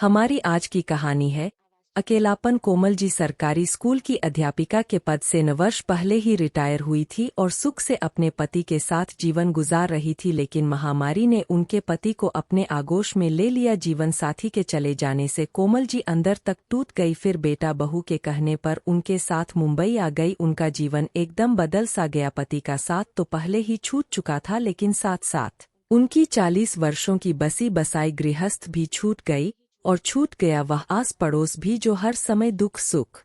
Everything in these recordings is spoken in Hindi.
हमारी आज की कहानी है अकेलापन। कोमल जी सरकारी स्कूल की अध्यापिका के पद से 9 वर्ष पहले ही रिटायर हुई थी और सुख से अपने पति के साथ जीवन गुजार रही थी, लेकिन महामारी ने उनके पति को अपने आगोश में ले लिया। जीवन साथी के चले जाने से कोमल जी अंदर तक टूट गई। फिर बेटा बहू के कहने पर उनके साथ मुंबई आ गई। उनका जीवन एकदम बदल सा गया। पति का साथ तो पहले ही छूट चुका था, लेकिन साथ साथ उनकी 40 वर्षों की बसी बसाई गृहस्थ भी छूट गई और छूट गया वह आस पड़ोस भी जो हर समय दुख सुख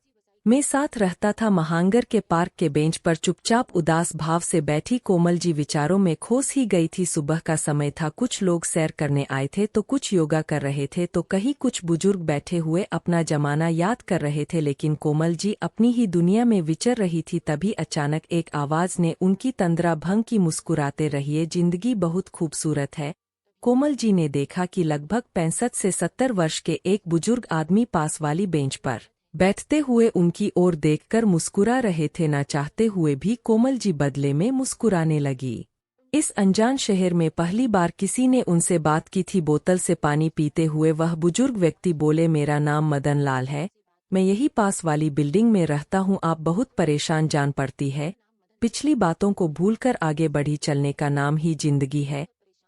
में साथ रहता था। महांगर के पार्क के बेंच पर चुपचाप उदास भाव से बैठी कोमल जी विचारों में खोस ही गई थी। सुबह का समय था, कुछ लोग सैर करने आए थे तो कुछ योगा कर रहे थे तो कहीं कुछ बुजुर्ग बैठे हुए अपना जमाना याद कर रहे थे, लेकिन कोमल जी अपनी ही दुनिया में विचर रही थी। तभी अचानक एक आवाज ने उनकी तंद्रा भंग की। मुस्कुराते रहिए, जिंदगी बहुत खूबसूरत है। कोमल जी ने देखा कि लगभग 65 से 70 वर्ष के एक बुजुर्ग आदमी पास वाली बेंच पर बैठते हुए उनकी ओर देखकर मुस्कुरा रहे थे। न चाहते हुए भी कोमल जी बदले में मुस्कुराने लगी। इस अनजान शहर में पहली बार किसी ने उनसे बात की थी। बोतल से पानी पीते हुए वह बुजुर्ग व्यक्ति बोले, मेरा नाम मदन लाल है, मैं यही पास वाली बिल्डिंग में रहता हूँ। आप बहुत परेशान जान पड़ती है। पिछली बातों को भूलकर आगे बढ़ी चलने का नाम ही जिंदगी है।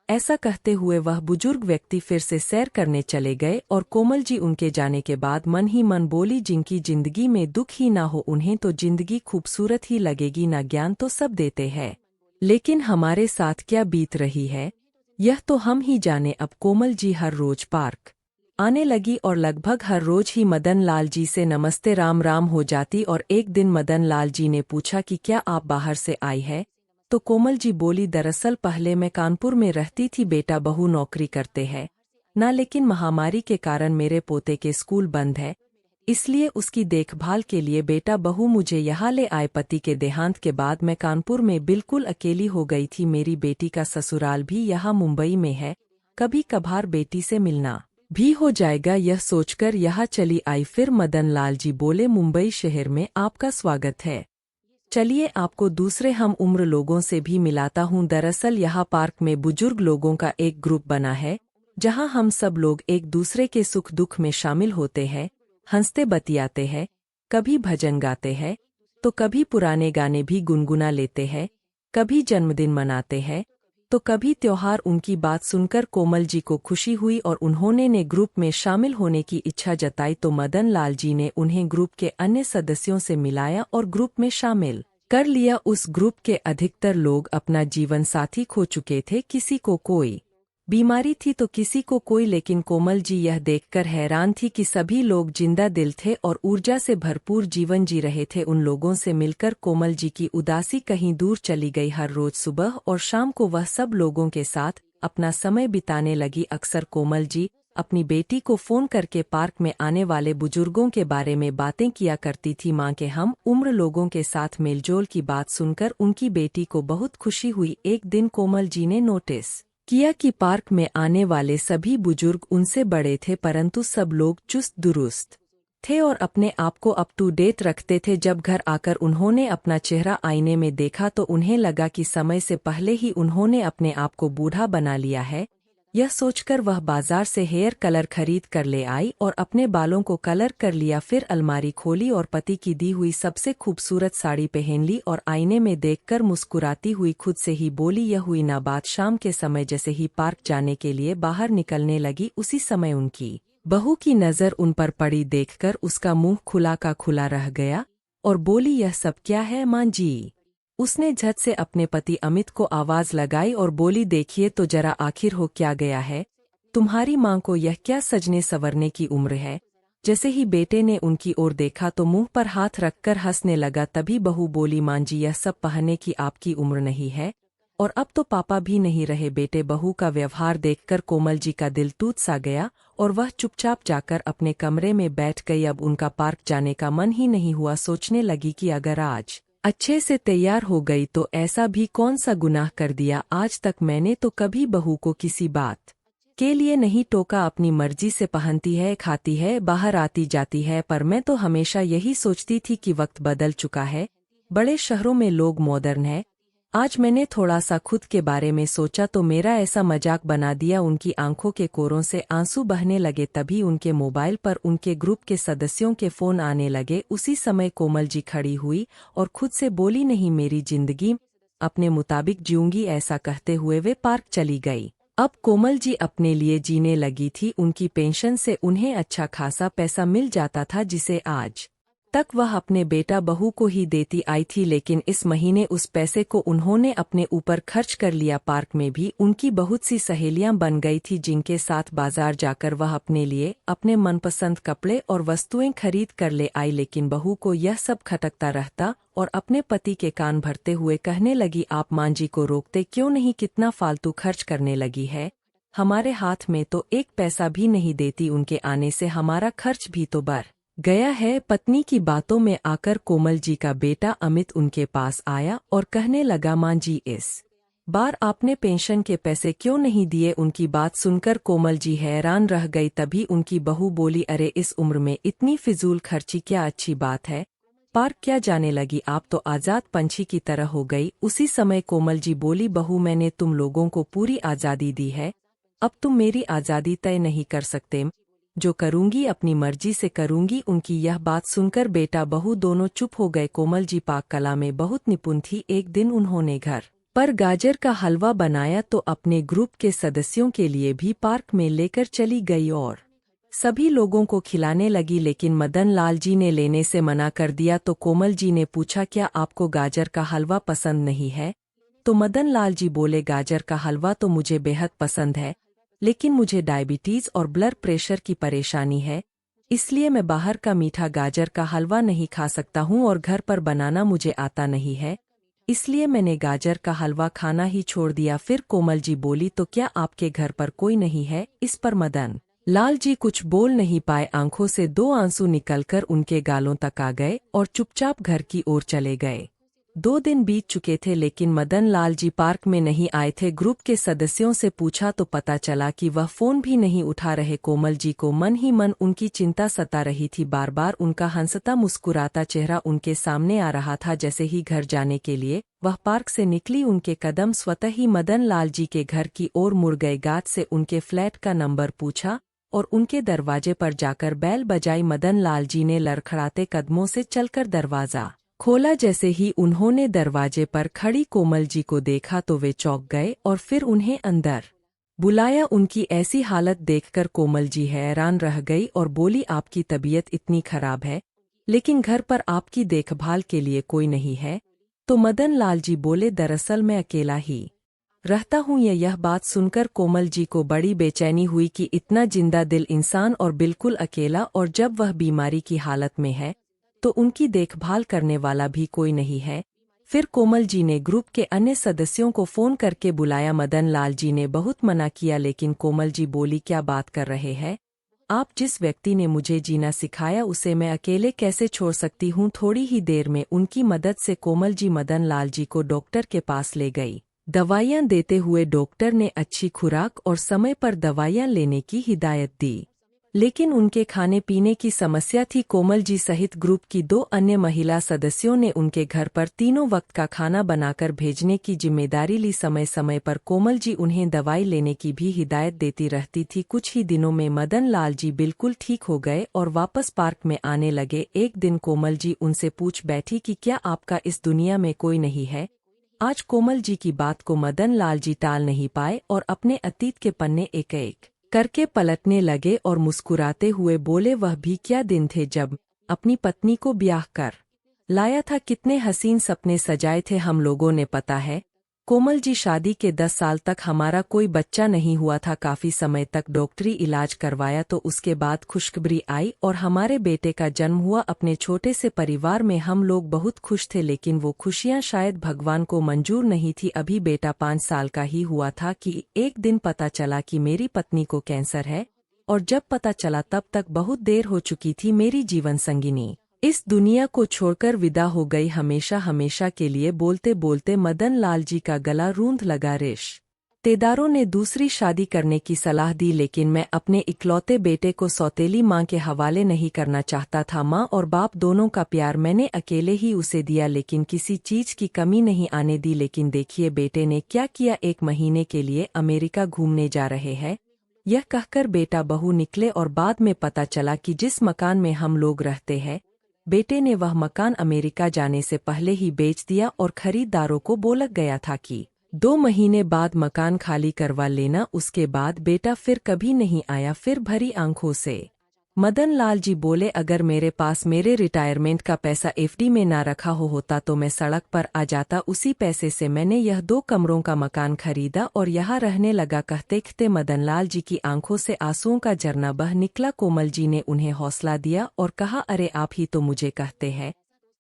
ऐसा कहते हुए वह बुजुर्ग व्यक्ति फिर से सैर करने चले गए और कोमल जी उनके जाने के बाद मन ही मन बोली, जिनकी जिंदगी में दुख ही ना हो उन्हें तो जिंदगी खूबसूरत ही लगेगी। ना ज्ञान तो सब देते हैं, लेकिन हमारे साथ क्या बीत रही है यह तो हम ही जाने। अब कोमल जी हर रोज पार्क आने लगी और लगभग हर रोज ही मदन लाल जी से नमस्ते राम राम हो जाती। और एक दिन मदन लाल जी ने पूछा कि क्या आप बाहर से आई है? तो कोमल जी बोली, दरअसल पहले मैं कानपुर में रहती थी, बेटा बहू नौकरी करते हैं ना, लेकिन महामारी के कारण मेरे पोते के स्कूल बंद है, इसलिए उसकी देखभाल के लिए बेटा बहू मुझे यहाँ ले आए। पति के देहांत के बाद मैं कानपुर में बिल्कुल अकेली हो गई थी। मेरी बेटी का ससुराल भी यहाँ मुंबई में है, कभी कभार बेटी से मिलना भी हो जाएगा, यह सोचकर यहाँ चली आई। फिर मदन लाल जी बोले, मुंबई शहर में आपका स्वागत है, चलिए आपको दूसरे हम उम्र लोगों से भी मिलाता हूँ। दरअसल यहाँ पार्क में बुजुर्ग लोगों का एक ग्रुप बना है, जहाँ हम सब लोग एक दूसरे के सुख दुख में शामिल होते हैं, हंसते बतियाते हैं, कभी भजन गाते हैं तो कभी पुराने गाने भी गुनगुना लेते हैं, कभी जन्मदिन मनाते हैं तो कभी त्योहार। उनकी बात सुनकर कोमल जी को खुशी हुई और उन्होंने ने ग्रुप में शामिल होने की इच्छा जताई। तो मदन लाल जी ने उन्हें ग्रुप के अन्य सदस्यों से मिलाया और ग्रुप में शामिल कर लिया। उस ग्रुप के अधिकतर लोग अपना जीवन साथी खो चुके थे, किसी को कोई बीमारी थी तो किसी को कोई, लेकिन कोमल जी यह देखकर हैरान थी कि सभी लोग जिंदा दिल थे और ऊर्जा से भरपूर जीवन जी रहे थे। उन लोगों से मिलकर कोमल जी की उदासी कहीं दूर चली गई। हर रोज सुबह और शाम को वह सब लोगों के साथ अपना समय बिताने लगी। अक्सर कोमल जी अपनी बेटी को फोन करके पार्क में आने वाले बुजुर्गों के बारे में बातें किया करती थी। मां के हम उम्र लोगों के साथ मेलजोल की बात सुनकर उनकी बेटी को बहुत खुशी हुई। एक दिन कोमल जी ने नोटिस किया कि पार्क में आने वाले सभी बुजुर्ग उनसे बड़े थे, परंतु सब लोग चुस्त दुरुस्त थे और अपने आप को अप टू डेट रखते थे। जब घर आकर उन्होंने अपना चेहरा आईने में देखा तो उन्हें लगा कि समय से पहले ही उन्होंने अपने आप को बूढ़ा बना लिया है। यह सोचकर वह बाजार से हेयर कलर खरीद कर ले आई और अपने बालों को कलर कर लिया। फिर अलमारी खोली और पति की दी हुई सबसे खूबसूरत साड़ी पहन ली और आईने में देखकर मुस्कुराती हुई खुद से ही बोली, यह हुई ना बात। शाम के समय जैसे ही पार्क जाने के लिए बाहर निकलने लगी, उसी समय उनकी बहू की नज़र उन पर पड़ी। देखकर उसका मुंह खुला का खुला रह गया और बोली, यह सब क्या है मां जी? उसने झट से अपने पति अमित को आवाज लगाई और बोली, देखिए तो जरा आखिर हो क्या गया है? तुम्हारी मां को यह क्या सजने संवरने की उम्र है? जैसे ही बेटे ने उनकी ओर देखा तो मुंह पर हाथ रखकर हंसने लगा। तभी बहू बोली, मां जी यह सब पहनने की आपकी उम्र नहीं है और अब तो पापा भी नहीं रहे। बेटे बहू का व्यवहार देखकर कोमल जी का दिल टूट सा गया और वह चुपचाप जाकर अपने कमरे में बैठ गई। अब उनका पार्क जाने का मन ही नहीं हुआ। सोचने लगी कि अगर आज अच्छे से तैयार हो गई तो ऐसा भी कौन सा गुनाह कर दिया। आज तक मैंने तो कभी बहू को किसी बात के लिए नहीं टोका, अपनी मर्जी से पहनती है, खाती है, बाहर आती जाती है। पर मैं तो हमेशा यही सोचती थी कि वक्त बदल चुका है, बड़े शहरों में लोग मॉडर्न है, आज मैंने थोड़ा सा खुद के बारे में सोचा तो मेरा ऐसा मजाक बना दिया। उनकी आंखों के कोरों से आंसू बहने लगे। तभी उनके मोबाइल पर उनके ग्रुप के सदस्यों के फोन आने लगे। उसी समय कोमल जी खड़ी हुई और खुद से बोली, नहीं, मेरी जिंदगी अपने मुताबिक जीऊंगी। ऐसा कहते हुए वे पार्क चली गई। अब कोमल जी अपने लिए जीने लगी थी। उनकी पेंशन से उन्हें अच्छा खासा पैसा मिल जाता था, जिसे आज तक वह अपने बेटा बहू को ही देती आई थी। लेकिन इस महीने उस पैसे को उन्होंने अपने ऊपर खर्च कर लिया। पार्क में भी उनकी बहुत सी सहेलियां बन गई थी, जिनके साथ बाजार जाकर वह अपने लिए अपने मनपसंद कपड़े और वस्तुएं खरीद कर ले आई। लेकिन बहू को यह सब खटकता रहता और अपने पति के कान भरते हुए कहने लगी, आप मां जी को रोकते क्यों नहीं? कितना फालतू खर्च करने लगी है। हमारे हाथ में तो एक पैसा भी नहीं देती। उनके आने से हमारा खर्च भी तो बढ़ गया है। पत्नी की बातों में आकर कोमल जी का बेटा अमित उनके पास आया और कहने लगा, मां जी, इस बार आपने पेंशन के पैसे क्यों नहीं दिए? उनकी बात सुनकर कोमल जी हैरान रह गई। तभी उनकी बहू बोली, अरे इस उम्र में इतनी फिजूल खर्ची क्या अच्छी बात है? पार्क क्या जाने लगी? आप तो आजाद पंछी की तरह हो गई। उसी समय कोमल जी बोली, बहू, मैंने तुम लोगों को पूरी आजादी दी है, अब तुम मेरी आजादी तय नहीं कर सकते। जो करूंगी अपनी मर्जी से करूंगी। उनकी यह बात सुनकर बेटा बहू दोनों चुप हो गए। कोमल जी पाक कला में बहुत निपुण थी। एक दिन उन्होंने घर पर गाजर का हलवा बनाया तो अपने ग्रुप के सदस्यों के लिए भी पार्क में लेकर चली गई और सभी लोगों को खिलाने लगी। लेकिन मदन लाल जी ने लेने से मना कर दिया। तो कोमल जी ने पूछा, क्या आपको गाजर का हलवा पसंद नहीं है? तो मदन लाल जी बोले, गाजर का हलवा तो मुझे बेहद पसंद है, लेकिन मुझे डायबिटीज और ब्लड प्रेशर की परेशानी है, इसलिए मैं बाहर का मीठा गाजर का हलवा नहीं खा सकता हूँ और घर पर बनाना मुझे आता नहीं है, इसलिए मैंने गाजर का हलवा खाना ही छोड़ दिया। फिर कोमल जी बोली, तो क्या आपके घर पर कोई नहीं है? इस पर मदन लाल जी कुछ बोल नहीं पाए। आंखों से दो आंसू निकलकर उनके गालों तक आ गए और चुपचाप घर की ओर चले गए। 2 दिन बीत चुके थे, लेकिन मदन लाल जी पार्क में नहीं आए थे। ग्रुप के सदस्यों से पूछा तो पता चला कि वह फोन भी नहीं उठा रहे। कोमल जी को मन ही मन उनकी चिंता सता रही थी। बार बार उनका हंसता मुस्कुराता चेहरा उनके सामने आ रहा था। जैसे ही घर जाने के लिए वह पार्क से निकली, उनके कदम स्वतः ही मदन लाल जी के घर की ओर मुड़ गए। गार्ड से उनके फ्लैट का नंबर पूछा और उनके दरवाजे पर जाकर बैल बजाई। मदन लाल जी ने लड़खड़ाते कदमों से चलकर दरवाजा खोला। जैसे ही उन्होंने दरवाजे पर खड़ी कोमल जी को देखा तो वे चौंक गए और फिर उन्हें अंदर बुलाया। उनकी ऐसी हालत देखकर कोमल जी हैरान रह गई और बोली, आपकी तबीयत इतनी खराब है, लेकिन घर पर आपकी देखभाल के लिए कोई नहीं है? तो मदन लाल जी बोले, दरअसल मैं अकेला ही रहता हूँ। यह बात सुनकर कोमल जी को बड़ी बेचैनी हुई कि इतना जिंदा दिल इंसान और बिल्कुल अकेला, और जब वह बीमारी की हालत में है तो उनकी देखभाल करने वाला भी कोई नहीं है। फिर कोमल जी ने ग्रुप के अन्य सदस्यों को फोन करके बुलाया। मदन लाल जी ने बहुत मना किया, लेकिन कोमल जी बोली, क्या बात कर रहे हैं आप? जिस व्यक्ति ने मुझे जीना सिखाया उसे मैं अकेले कैसे छोड़ सकती हूँ? थोड़ी ही देर में उनकी मदद से कोमल जी मदन लाल जी को डॉक्टर के पास ले गई। दवाइयाँ देते हुए डॉक्टर ने अच्छी खुराक और समय पर दवाइयाँ लेने की हिदायत दी, लेकिन उनके खाने पीने की समस्या थी। कोमल जी सहित ग्रुप की 2 अन्य महिला सदस्यों ने उनके घर पर तीनों वक्त का खाना बनाकर भेजने की जिम्मेदारी ली। समय समय पर कोमल जी उन्हें दवाई लेने की भी हिदायत देती रहती थी। कुछ ही दिनों में मदन लाल जी बिल्कुल ठीक हो गए और वापस पार्क में आने लगे। एक दिन कोमल जी उनसे पूछ बैठी कि क्या आपका इस दुनिया में कोई नहीं है? आज कोमल जी की बात को मदन लाल जी टाल नहीं पाए और अपने अतीत के पन्ने एक एक करके पलटने लगे और मुस्कुराते हुए बोले, वह भी क्या दिन थे जब अपनी पत्नी को ब्याह कर लाया था। कितने हसीन सपने सजाए थे हम लोगों ने, पता है कोमल जी, शादी के 10 साल तक हमारा कोई बच्चा नहीं हुआ था। काफी समय तक डॉक्टरी इलाज करवाया तो उसके बाद खुशखबरी आई और हमारे बेटे का जन्म हुआ। अपने छोटे से परिवार में हम लोग बहुत खुश थे, लेकिन वो खुशियां शायद भगवान को मंजूर नहीं थी। अभी बेटा 5 साल का ही हुआ था कि एक दिन पता चला कि मेरी पत्नी को कैंसर है, और जब पता चला तब तक बहुत देर हो चुकी थी। मेरी जीवन संगिनी इस दुनिया को छोड़कर विदा हो गई हमेशा हमेशा के लिए। बोलते बोलते मदन लाल जी का गला रूंध लगा। रेश तेदारों ने दूसरी शादी करने की सलाह दी, लेकिन मैं अपने इकलौते बेटे को सौतेली माँ के हवाले नहीं करना चाहता था। माँ और बाप दोनों का प्यार मैंने अकेले ही उसे दिया, लेकिन किसी चीज की कमी नहीं आने दी। लेकिन देखिए बेटे ने क्या किया, 1 महीने के लिए अमेरिका घूमने जा रहे हैं, यह कहकर बेटा बहू निकले और बाद में पता चला कि जिस मकान में हम लोग रहते हैं, बेटे ने वह मकान अमेरिका जाने से पहले ही बेच दिया और खरीदारों को बोल गया था कि 2 महीने बाद मकान खाली करवा लेना। उसके बाद बेटा फिर कभी नहीं आया। फिर भरी आंखों से मदन लाल जी बोले, अगर मेरे पास मेरे रिटायरमेंट का पैसा एफडी में ना रखा होता तो मैं सड़क पर आ जाता। उसी पैसे से मैंने यह 2 कमरों का मकान खरीदा और यहाँ रहने लगा। कहते कहते मदन लाल जी की आंखों से आंसुओं का झरना बह निकला। कोमल जी ने उन्हें हौसला दिया और कहा, अरे आप ही तो मुझे कहते हैं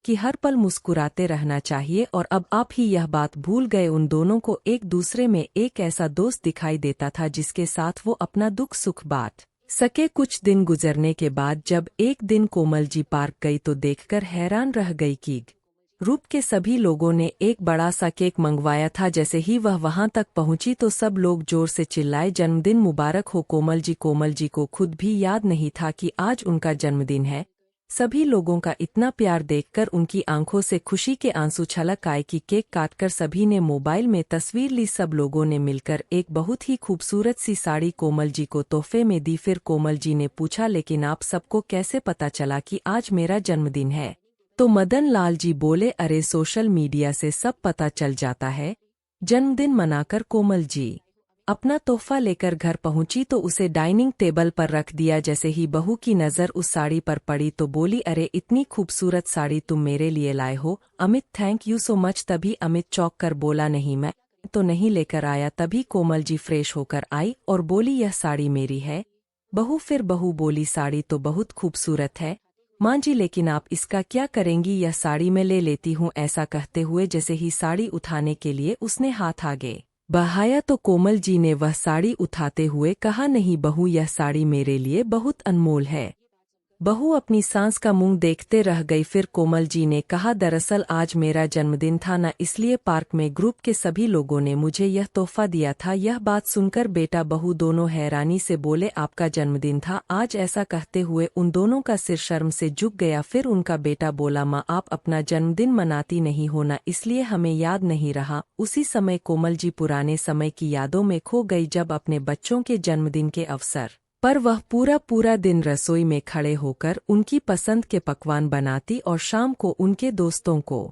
कि हर पल मुस्कुराते रहना चाहिए, और अब आप ही यह बात भूल गए। उन दोनों को एक दूसरे में एक ऐसा दोस्त दिखाई देता था जिसके साथ वो अपना दुख सुख बांट सके। कुछ दिन गुजरने के बाद जब एक दिन कोमल जी पार्क गई तो देखकर हैरान रह गई कि रूप के सभी लोगों ने एक बड़ा सा केक मंगवाया था। जैसे ही वह वहां तक पहुंची तो सब लोग जोर से चिल्लाए, जन्मदिन मुबारक हो कोमल जी। कोमल जी को खुद भी याद नहीं था कि आज उनका जन्मदिन है। सभी लोगों का इतना प्यार देखकर उनकी आंखों से खुशी के आंसू छलक आए कि केक काटकर सभी ने मोबाइल में तस्वीर ली। सब लोगों ने मिलकर एक बहुत ही खूबसूरत सी साड़ी कोमल जी को तोहफे में दी। फिर कोमल जी ने पूछा, लेकिन आप सबको कैसे पता चला कि आज मेरा जन्मदिन है? तो मदन लाल जी बोले, अरे सोशल मीडिया से सब पता चल जाता है। जन्मदिन मनाकर कोमल जी अपना तोहफा लेकर घर पहुंची तो उसे डाइनिंग टेबल पर रख दिया। जैसे ही बहू की नज़र उस साड़ी पर पड़ी तो बोली, अरे इतनी खूबसूरत साड़ी तुम मेरे लिए लाए हो Amit, thank you so much. तभी अमित चौंक कर बोला, नहीं मैं तो नहीं लेकर आया। तभी कोमल जी फ्रेश होकर आई और बोली, यह साड़ी मेरी है बहू। फिर बहू बोली, साड़ी तो बहुत खूबसूरत है माँ जी, लेकिन आप इसका क्या करेंगी? यह साड़ी मैं ले लेती हूँ। ऐसा कहते हुए जैसे ही साड़ी उठाने के लिए उसने हाथ आगे बढ़ाया तो कोमल जी ने वह साड़ी उठाते हुए कहा, नहीं बहू, यह साड़ी मेरे लिए बहुत अनमोल है। बहू अपनी सांस का मुंह देखते रह गई। फिर कोमल जी ने कहा, दरअसल आज मेरा जन्मदिन था ना, इसलिए पार्क में ग्रुप के सभी लोगों ने मुझे यह तोहफा दिया था। यह बात सुनकर बेटा बहू दोनों हैरानी से बोले, आपका जन्मदिन था आज? ऐसा कहते हुए उन दोनों का सिर शर्म से झुक गया। फिर उनका बेटा बोला, माँ आप अपना जन्मदिन मनाती नहीं हो ना, इसलिए हमें याद नहीं रहा। उसी समय कोमल जी पुराने समय की यादों में खो गई, जब अपने बच्चों के जन्मदिन के अवसर पर वह पूरा दिन रसोई में खड़े होकर उनकी पसंद के पकवान बनाती और शाम को उनके दोस्तों को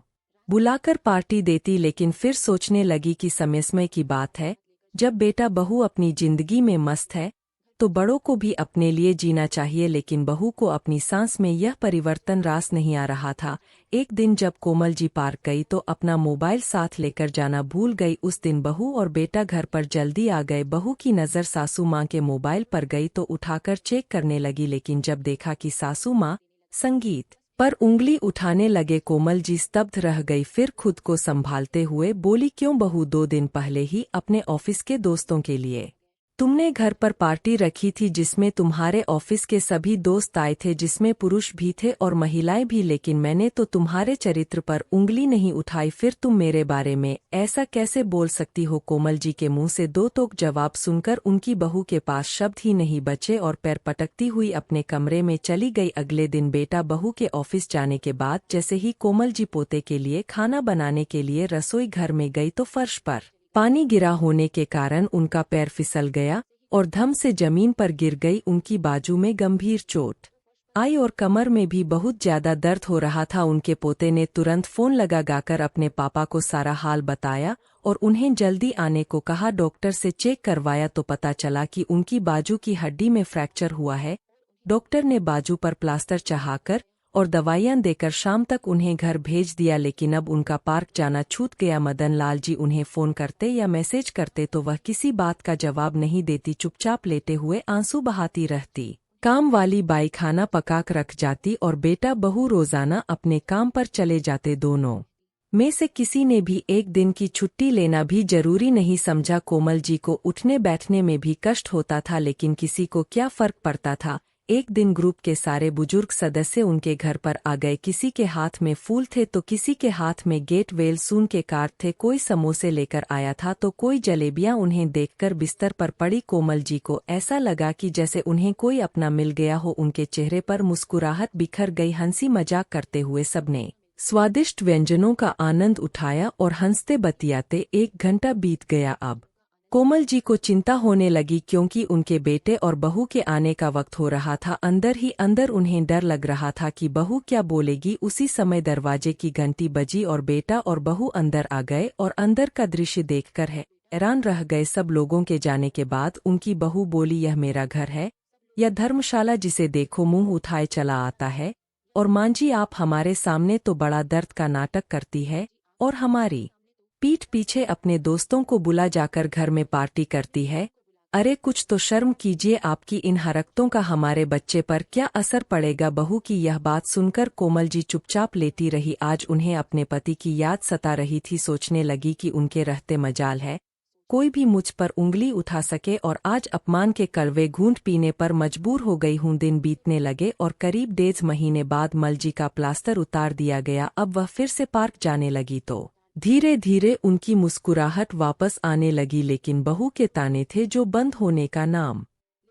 बुलाकर पार्टी देती। लेकिन फिर सोचने लगी कि समय की बात है, जब बेटा बहू अपनी जिंदगी में मस्त है तो बड़ों को भी अपने लिए जीना चाहिए। लेकिन बहू को अपनी सांस में यह परिवर्तन रास नहीं आ रहा था। एक दिन जब कोमल जी पार्क गई तो अपना मोबाइल साथ लेकर जाना भूल गई। उस दिन बहू और बेटा घर पर जल्दी आ गए। बहू की नज़र सासू माँ के मोबाइल पर गई तो उठाकर चेक करने लगी, लेकिन जब देखा कि सासू माँ संगीत पर उंगली उठाने लगे, कोमल जी स्तब्ध रह गई। फिर खुद को संभालते हुए बोली, क्यों बहू, 2 दिन पहले ही अपने ऑफिस के दोस्तों के लिए तुमने घर पर पार्टी रखी थी जिसमें तुम्हारे ऑफिस के सभी दोस्त आए थे, जिसमें पुरुष भी थे और महिलाएं भी, लेकिन मैंने तो तुम्हारे चरित्र पर उंगली नहीं उठाई। फिर तुम मेरे बारे में ऐसा कैसे बोल सकती हो? कोमल जी के मुंह से 2 टोक जवाब सुनकर उनकी बहू के पास शब्द ही नहीं बचे और पैर पटकती हुई अपने कमरे में चली गई। अगले दिन बेटा बहू के ऑफिस जाने के बाद जैसे ही कोमल जी पोते के लिए खाना बनाने के लिए रसोई घर में गई तो फर्श पर पानी गिरा होने के कारण उनका पैर फिसल गया और धम से जमीन पर गिर गई। उनकी बाजू में गंभीर चोट आई और कमर में भी बहुत ज्यादा दर्द हो रहा था। उनके पोते ने तुरंत फोन लगाकर अपने पापा को सारा हाल बताया और उन्हें जल्दी आने को कहा। डॉक्टर से चेक करवाया तो पता चला कि उनकी बाजू की हड्डी में फ्रैक्चर हुआ है। डॉक्टर ने बाजू पर प्लास्टर चढ़ाकर और दवाइयां देकर शाम तक उन्हें घर भेज दिया। लेकिन अब उनका पार्क जाना छूट गया। मदन लाल जी उन्हें फोन करते या मैसेज करते तो वह किसी बात का जवाब नहीं देती, चुपचाप लेटे हुए आंसू बहाती रहती। काम वाली बाई खाना पकाकर रख जाती और बेटा बहू रोजाना अपने काम पर चले जाते। दोनों में से किसी ने भी एक दिन की छुट्टी लेना भी जरूरी नहीं समझा। कोमल जी को उठने बैठने में भी कष्ट होता था, लेकिन किसी को क्या फर्क पड़ता था। एक दिन ग्रुप के सारे बुजुर्ग सदस्य उनके घर पर आ गए। किसी के हाथ में फूल थे तो किसी के हाथ में गेट वेल सून के कार्ड थे, कोई समोसे लेकर आया था तो कोई जलेबियां। उन्हें देखकर बिस्तर पर पड़ी कोमल जी को ऐसा लगा कि जैसे उन्हें कोई अपना मिल गया हो। उनके चेहरे पर मुस्कुराहट बिखर गई। हंसी मजाक करते हुए सबने स्वादिष्ट व्यंजनों का आनंद उठाया और हंसते बतियाते 1 घंटा बीत गया। अब कोमल जी को चिंता होने लगी क्योंकि उनके बेटे और बहू के आने का वक्त हो रहा था। अंदर ही अंदर उन्हें डर लग रहा था कि बहू क्या बोलेगी। उसी समय दरवाजे की घंटी बजी और बेटा और बहू अंदर आ गए और अंदर का दृश्य देखकर हैरान रह गए। सब लोगों के जाने के बाद उनकी बहू बोली, यह मेरा घर है या धर्मशाला, जिसे देखो मुंह उठाए चला आता है। और मां जी, आप हमारे सामने तो बड़ा दर्द का नाटक करती है और हमारी पीठ पीछे अपने दोस्तों को बुला जाकर घर में पार्टी करती है। अरे कुछ तो शर्म कीजिए, आपकी इन हरकतों का हमारे बच्चे पर क्या असर पड़ेगा। बहू की यह बात सुनकर कोमल जी चुपचाप लेटी रही। आज उन्हें अपने पति की याद सता रही थी। सोचने लगी कि उनके रहते मजाल है कोई भी मुझ पर उंगली उठा सके, और आज अपमान के कड़वे घूंट पीने पर मजबूर हो गई हूँ। दिन बीतने लगे और करीब 1.5 महीने बाद मल जी का प्लास्टर उतार दिया गया। अब वह फिर से पार्क जाने लगी तो धीरे धीरे उनकी मुस्कुराहट वापस आने लगी। लेकिन बहू के ताने थे जो बंद होने का नाम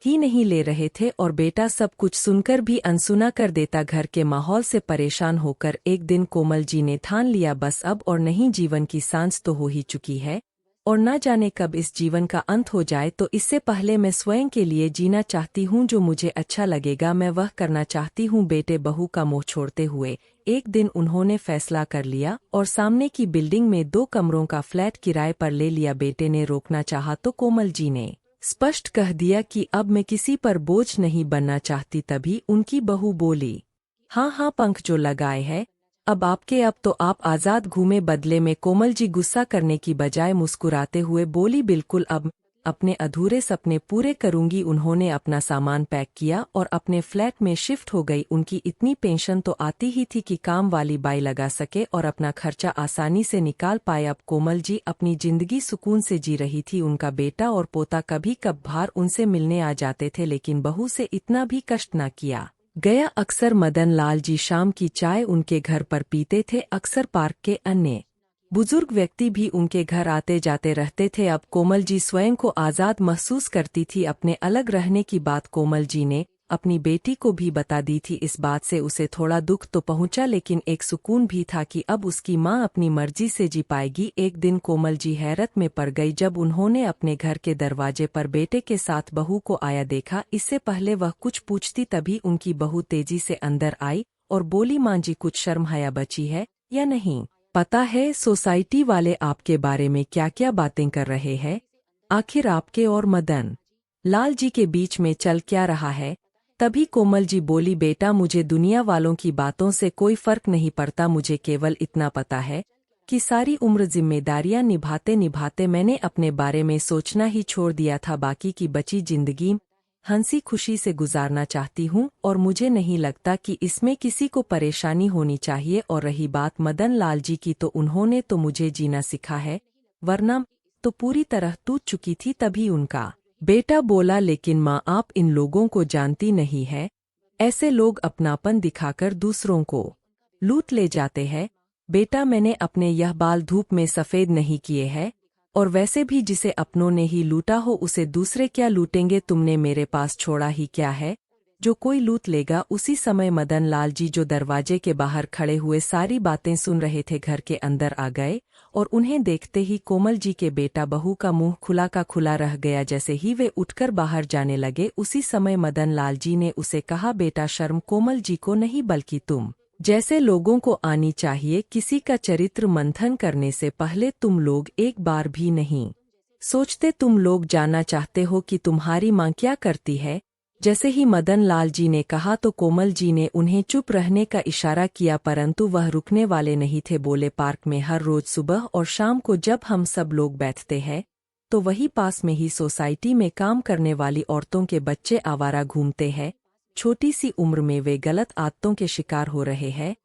ही नहीं ले रहे थे, और बेटा सब कुछ सुनकर भी अनसुना कर देता। घर के माहौल से परेशान होकर एक दिन कोमल जी ने ठान लिया, बस अब और नहीं, जीवन की सांस तो हो ही चुकी है और ना जाने कब इस जीवन का अंत हो जाए, तो इससे पहले मैं स्वयं के लिए जीना चाहती हूँ। जो मुझे अच्छा लगेगा मैं वह करना चाहती हूँ। बेटे बहू का मोह छोड़ते हुए एक दिन उन्होंने फैसला कर लिया और सामने की बिल्डिंग में 2 कमरों का फ्लैट किराए पर ले लिया। बेटे ने रोकना चाहा तो कोमल जी ने स्पष्ट कह दिया कि अब मैं किसी पर बोझ नहीं बनना चाहती। तभी उनकी बहू बोली, हाँ हाँ, पंख जो लगाए है अब आपके, अब तो आप आज़ाद घूमे। बदले में कोमल जी गुस्सा करने की बजाय मुस्कुराते हुए बोली, बिल्कुल, अब अपने अधूरे सपने पूरे करूंगी। उन्होंने अपना सामान पैक किया और अपने फ्लैट में शिफ्ट हो गई। उनकी इतनी पेंशन तो आती ही थी कि काम वाली बाई लगा सके और अपना खर्चा आसानी से निकाल पाए। अब कोमल जी अपनी जिंदगी सुकून से जी रही थी। उनका बेटा और पोता कभी कभार उनसे मिलने आ जाते थे, लेकिन बहू से इतना भी कष्ट न किया गया। अक्सर मदन लाल जी शाम की चाय उनके घर पर पीते थे। अक्सर पार्क के अन्य बुजुर्ग व्यक्ति भी उनके घर आते जाते रहते थे। अब कोमल जी स्वयं को आज़ाद महसूस करती थी। अपने अलग रहने की बात कोमल जी ने अपनी बेटी को भी बता दी थी। इस बात से उसे थोड़ा दुख तो पहुंचा, लेकिन एक सुकून भी था कि अब उसकी मां अपनी मर्जी से जी पाएगी। एक दिन कोमल जी हैरत में पड़ गई जब उन्होंने अपने घर के दरवाजे पर बेटे के साथ बहू को आया देखा। इससे पहले वह कुछ पूछती तभी उनकी बहू तेजी से अंदर आई और बोली, मां जी, कुछ शर्म हया बची है या नहीं? पता है सोसाइटी वाले आपके बारे में क्या क्या बातें कर रहे हैं? आखिर आपके और मदन लाल जी के बीच में चल क्या रहा है? तभी कोमल जी बोली, बेटा, मुझे दुनिया वालों की बातों से कोई फर्क नहीं पड़ता। मुझे केवल इतना पता है कि सारी उम्र जिम्मेदारियां निभाते निभाते मैंने अपने बारे में सोचना ही छोड़ दिया था। बाकी की बची जिंदगी हंसी खुशी से गुजारना चाहती हूँ और मुझे नहीं लगता कि इसमें किसी को परेशानी होनी चाहिए। और रही बात मदन लाल जी की, तो उन्होंने तो मुझे जीना सिखा है, वरना तो पूरी तरह टूट चुकी थी। तभी उनका बेटा बोला, लेकिन माँ, आप इन लोगों को जानती नहीं है। ऐसे लोग अपनापन दिखाकर दूसरों को लूट ले जाते हैं। बेटा, मैंने अपने यह बाल धूप में सफ़ेद नहीं किए हैं, और वैसे भी जिसे अपनों ने ही लूटा हो उसे दूसरे क्या लूटेंगे? तुमने मेरे पास छोड़ा ही क्या है जो कोई लूट लेगा? उसी समय मदन लाल जी, जो दरवाजे के बाहर खड़े हुए सारी बातें सुन रहे थे, घर के अंदर आ गए और उन्हें देखते ही कोमल जी के बेटा बहू का मुंह खुला का खुला रह गया। जैसे ही वे उठकर बाहर जाने लगे, उसी समय मदन लाल जी ने उसे कहा, बेटा, शर्म कोमल जी को नहीं बल्कि तुम जैसे लोगों को आनी चाहिए। किसी का चरित्र मंथन करने से पहले तुम लोग एक बार भी नहीं सोचते। तुम लोग जानना चाहते हो कि तुम्हारी माँ क्या करती है? जैसे ही मदन लाल जी ने कहा तो कोमल जी ने उन्हें चुप रहने का इशारा किया, परंतु वह रुकने वाले नहीं थे। बोले, पार्क में हर रोज सुबह और शाम को जब हम सब लोग बैठते हैं, तो वही पास में ही सोसाइटी में काम करने वाली औरतों के बच्चे आवारा घूमते हैं। छोटी सी उम्र में वे गलत आदतों के शिकार हो रहे हैं।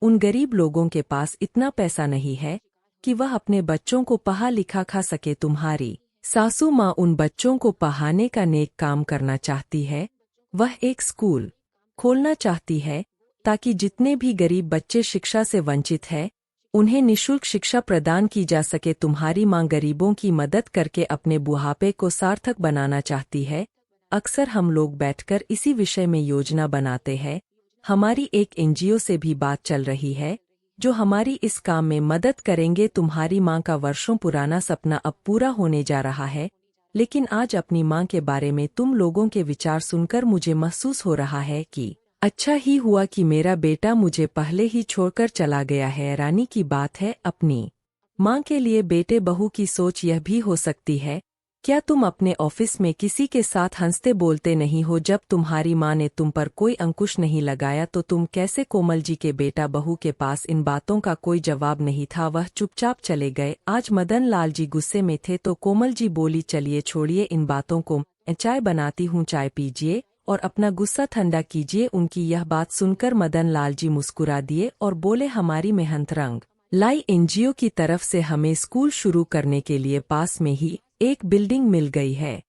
उन गरीब लोगों के पास इतना पैसा नहीं है कि वह अपने बच्चों को पढ़ा लिखा खा सके। तुम्हारी सासू माँ उन बच्चों को पढ़ाने का नेक काम करना चाहती है, वह एक स्कूल खोलना चाहती है ताकि जितने भी गरीब बच्चे शिक्षा से वंचित हैं उन्हें निःशुल्क शिक्षा प्रदान की जा सके। तुम्हारी मां गरीबों की मदद करके अपने बुढ़ापे को सार्थक बनाना चाहती है। अक्सर हम लोग बैठकर इसी विषय में योजना बनाते हैं। हमारी एक एनजीओ से भी बात चल रही है जो हमारी इस काम में मदद करेंगे। तुम्हारी मां का वर्षों पुराना सपना अब पूरा होने जा रहा है, लेकिन आज अपनी मां के बारे में तुम लोगों के विचार सुनकर मुझे महसूस हो रहा है कि अच्छा ही हुआ कि मेरा बेटा मुझे पहले ही छोड़कर चला गया है। हैरानी की बात है, अपनी मां के लिए बेटे बहू की सोच यह भी हो सकती है। क्या तुम अपने ऑफिस में किसी के साथ हंसते बोलते नहीं हो? जब तुम्हारी मां ने तुम पर कोई अंकुश नहीं लगाया तो तुम कैसे? कोमल जी के बेटा बहू के पास इन बातों का कोई जवाब नहीं था, वह चुपचाप चले गए। आज मदन लाल जी गुस्से में थे तो कोमल जी बोली, चलिए छोड़िए इन बातों को, चाय बनाती हूँ, चाय पीजिए और अपना गुस्सा ठंडा कीजिए। उनकी यह बात सुनकर मदन लाल जी मुस्कुरा दिए और बोले, हमारी मेहनत रंग लाई। एनजीओ की तरफ से हमें स्कूल शुरू करने के लिए पास में ही एक बिल्डिंग मिल गई है।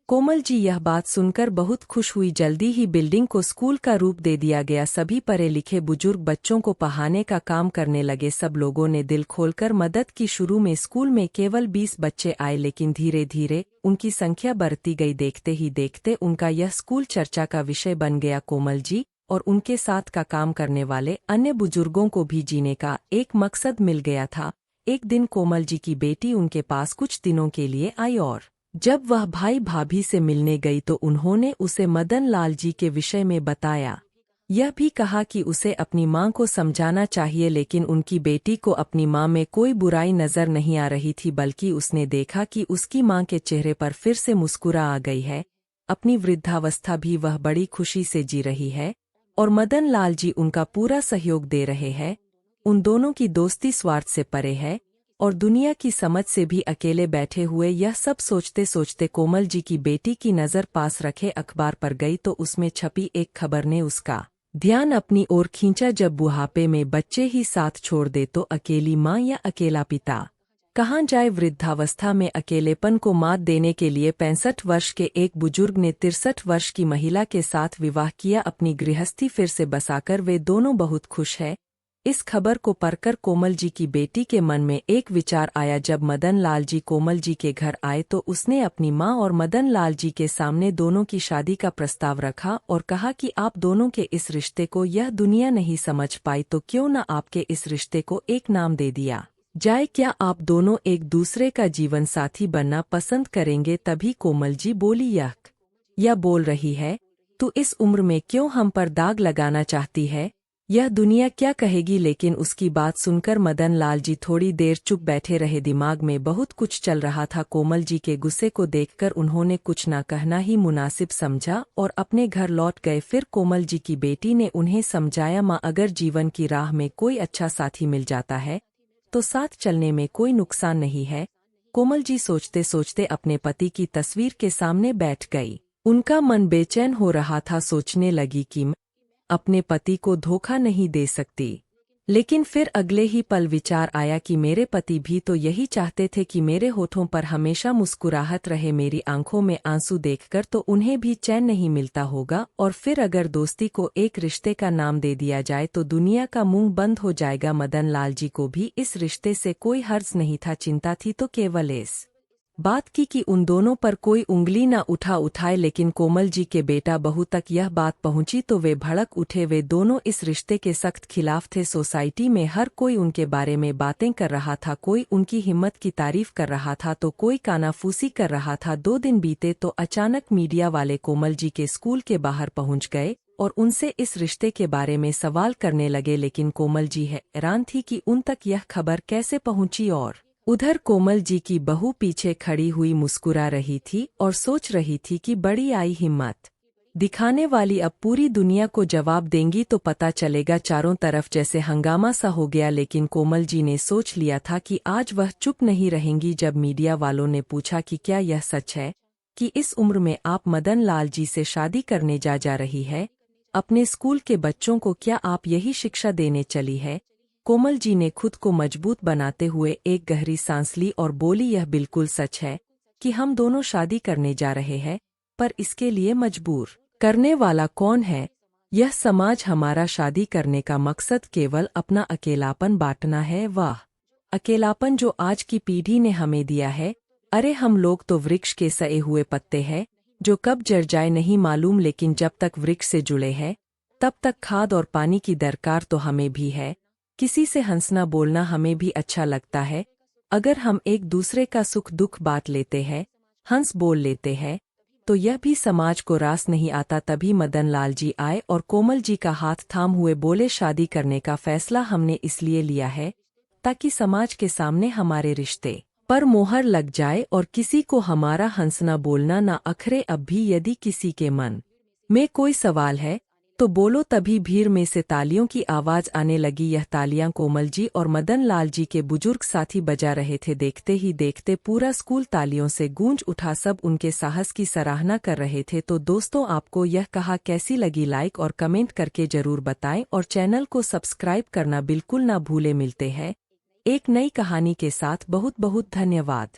कोमल जी यह बात सुनकर बहुत खुश हुई। जल्दी ही बिल्डिंग को स्कूल का रूप दे दिया गया। सभी पढ़े लिखे बुजुर्ग बच्चों को पढ़ाने का काम करने लगे। सब लोगों ने दिल खोलकर मदद की। शुरू में स्कूल में केवल 20 बच्चे आए, लेकिन धीरे धीरे उनकी संख्या बढ़ती गई। देखते ही देखते उनका यह स्कूल चर्चा का विषय बन गया। कोमल जी और उनके साथ का काम करने वाले अन्य बुजुर्गों को भी जीने का एक मकसद मिल गया था। एक दिन कोमल जी की बेटी उनके पास कुछ दिनों के लिए आई और जब वह भाई भाभी से मिलने गई तो उन्होंने उसे मदन लाल जी के विषय में बताया। यह भी कहा कि उसे अपनी मां को समझाना चाहिए, लेकिन उनकी बेटी को अपनी मां में कोई बुराई नजर नहीं आ रही थी, बल्कि उसने देखा कि उसकी मां के चेहरे पर फिर से मुस्कुरा आ गई है। अपनी वृद्धावस्था भी वह बड़ी खुशी से जी रही है और मदन लाल जी उनका पूरा सहयोग दे रहे हैं। उन दोनों की दोस्ती स्वार्थ से परे है और दुनिया की समझ से भी अकेले बैठे हुए। यह सब सोचते सोचते कोमल जी की बेटी की नज़र पास रखे अखबार पर गई तो उसमें छपी एक खबर ने उसका ध्यान अपनी ओर खींचा। जब बुढ़ापे में बच्चे ही साथ छोड़ दे तो अकेली माँ या अकेला पिता कहाँ जाए? वृद्धावस्था में अकेलेपन को मात देने के लिए 65 वर्ष के एक बुजुर्ग ने 63 वर्ष की महिला के साथ विवाह किया। अपनी गृहस्थी फिर से बसाकर वे दोनों बहुत खुश हैं। इस खबर को पढ़कर कोमल जी की बेटी के मन में एक विचार आया। जब मदन लाल जी कोमल जी के घर आए तो उसने अपनी मां और मदन लाल जी के सामने दोनों की शादी का प्रस्ताव रखा और कहा कि आप दोनों के इस रिश्ते को यह दुनिया नहीं समझ पाई तो क्यों न आपके इस रिश्ते को एक नाम दे दिया जाए? क्या आप दोनों एक दूसरे का जीवन साथी बनना पसंद करेंगे? तभी कोमल जी बोली, यह बोल रही है, तू इस उम्र में क्यों हम पर दाग लगाना चाहती है? यह दुनिया क्या कहेगी? लेकिन उसकी बात सुनकर मदन लाल जी थोड़ी देर चुप बैठे रहे। दिमाग में बहुत कुछ चल रहा था। कोमल जी के गुस्से को देखकर उन्होंने कुछ ना कहना ही मुनासिब समझा और अपने घर लौट गए। फिर कोमल जी की बेटी ने उन्हें समझाया, माँ, अगर जीवन की राह में कोई अच्छा साथी मिल जाता है तो साथ चलने में कोई नुकसान नहीं है। कोमल जी सोचते सोचते अपने पति की तस्वीर के सामने बैठ गई। उनका मन बेचैन हो रहा था। सोचने लगी कि अपने पति को धोखा नहीं दे सकती, लेकिन फिर अगले ही पल विचार आया कि मेरे पति भी तो यही चाहते थे कि मेरे होठों पर हमेशा मुस्कुराहट रहे। मेरी आंखों में आंसू देखकर तो उन्हें भी चैन नहीं मिलता होगा। और फिर अगर दोस्ती को एक रिश्ते का नाम दे दिया जाए तो दुनिया का मुंह बंद हो जाएगा। मदन लाल जी को भी इस रिश्ते से कोई हर्ज नहीं था। चिंता थी तो केवल इस बात की कि उन दोनों पर कोई उंगली न उठाए। लेकिन कोमल जी के बेटा बहू तक यह बात पहुंची तो वे भड़क उठे। वे दोनों इस रिश्ते के सख्त खिलाफ थे। सोसाइटी में हर कोई उनके बारे में बातें कर रहा था। कोई उनकी हिम्मत की तारीफ कर रहा था तो कोई कानाफूसी कर रहा था। 2 दिन बीते तो अचानक मीडिया वाले कोमल जी के स्कूल के बाहर पहुंच गए और उनसे इस रिश्ते के बारे में सवाल करने लगे। लेकिन कोमल जी हैरान थी कि उन तक यह खबर कैसे पहुंची। और उधर कोमल जी की बहू पीछे खड़ी हुई मुस्कुरा रही थी और सोच रही थी कि बड़ी आई हिम्मत दिखाने वाली अब पूरी दुनिया को जवाब देंगी तो पता चलेगा। चारों तरफ जैसे हंगामा सा हो गया। लेकिन कोमल जी ने सोच लिया था कि आज वह चुप नहीं रहेंगी। जब मीडिया वालों ने पूछा कि क्या यह सच है कि इस उम्र में आप मदन लाल जी से शादी करने जा रही है? अपने स्कूल के बच्चों को क्या आप यही शिक्षा देने चली है? कोमल जी ने खुद को मजबूत बनाते हुए एक गहरी सांस ली और बोली, यह बिल्कुल सच है कि हम दोनों शादी करने जा रहे हैं, पर इसके लिए मजबूर करने वाला कौन है? यह समाज हमारा शादी करने का मकसद केवल अपना अकेलापन बांटना है। वाह, अकेलापन जो आज की पीढ़ी ने हमें दिया है। अरे हम लोग तो वृक्ष के सए हुए पत्ते हैं, जो कब जड़ जाए नहीं मालूम, लेकिन जब तक वृक्ष से जुड़े हैं तब तक खाद और पानी की दरकार तो हमें भी है। किसी से हंसना बोलना हमें भी अच्छा लगता है। अगर हम एक दूसरे का सुख दुख बांट लेते हैं, हंस बोल लेते हैं, तो यह भी समाज को रास नहीं आता। तभी मदन लाल जी आए और कोमल जी का हाथ थाम हुए बोले, शादी करने का फैसला हमने इसलिए लिया है ताकि समाज के सामने हमारे रिश्ते पर मोहर लग जाए और किसी को हमारा हंसना बोलना ना अखरे। अब भी यदि किसी के मन में कोई सवाल है तो बोलो। तभी भीड़ में से तालियों की आवाज आने लगी। यह तालियां कोमल जी और मदन लाल जी के बुजुर्ग साथी बजा रहे थे। देखते ही देखते पूरा स्कूल तालियों से गूंज उठा। सब उनके साहस की सराहना कर रहे थे। तो दोस्तों, आपको यह कहा कैसी लगी, लाइक और कमेंट करके जरूर बताएं और चैनल को सब्सक्राइब करना बिल्कुल ना भूले। मिलते हैं एक नई कहानी के साथ। बहुत बहुत धन्यवाद।